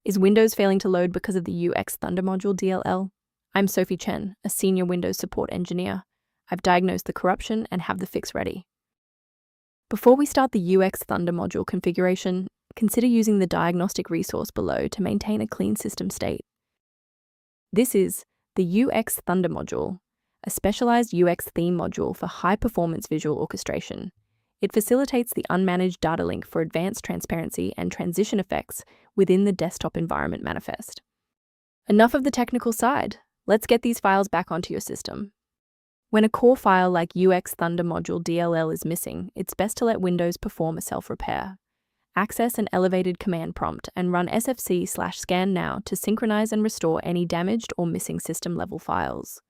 Is Windows failing to load because of the Uxthunder.dll DLL? I'm Sophie Chen, a senior Windows support engineer. I've diagnosed the corruption and have the fix ready. Before we start the Uxthunder module configuration, consider using the diagnostic resource below to maintain a clean system state. This is the Uxthunder module, a specialized UX theme module for high-performance visual orchestration. It facilitates the unmanaged data link for advanced transparency and transition effects within the desktop environment manifest. Enough of the technical side. Let's get these files back onto your system. When a core file like Uxthunder.dll is missing, it's best to let Windows perform a self-repair. Access an elevated command prompt and run sfc/scan now to synchronize and restore any damaged or missing system-level files.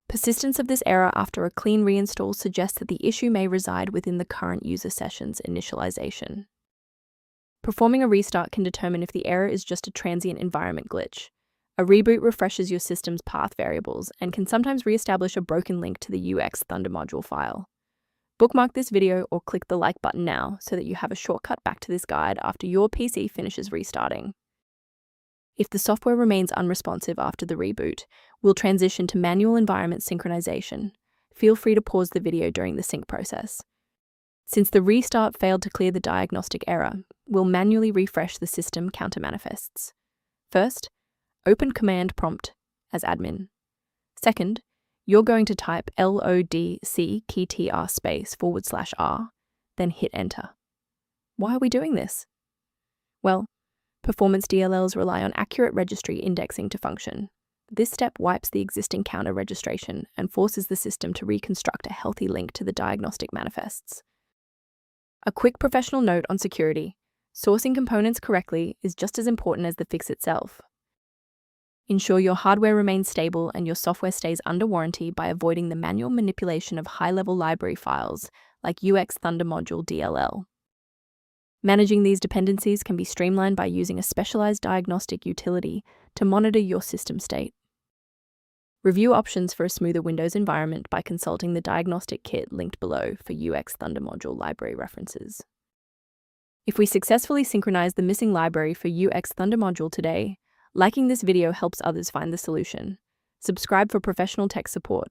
Persistence of this error after a clean reinstall suggests that the issue may reside within the current user session's initialization. Performing a restart can determine if the error is just a transient environment glitch. A reboot refreshes your system's path variables and can sometimes re-establish a broken link to the Uxthunder module file. Bookmark this video or click the like button now so that you have a shortcut back to this guide after your PC finishes restarting. If the software remains unresponsive after the reboot, we'll transition to manual environment synchronization. Feel free to pause the video during the sync process. Since the restart failed to clear the diagnostic error, we'll manually refresh the system counter manifests. First, open command prompt as admin. Second, you're going to type lodcktr/r, then hit enter. Why are we doing this? Well, performance DLLs rely on accurate registry indexing to function. This step wipes the existing counter registration and forces the system to reconstruct a healthy link to the diagnostic manifests. A quick professional note on security: sourcing components correctly is just as important as the fix itself. Ensure your hardware remains stable and your software stays under warranty by avoiding the manual manipulation of high-level library files like Uxthunder.dll. Managing these dependencies can be streamlined by using a specialized diagnostic utility to monitor your system state. Review options for a smoother Windows environment by consulting the diagnostic kit linked below for Uxthunder module library references. If we successfully synchronize the missing library for Uxthunder module today, liking this video helps others find the solution. Subscribe for professional tech support.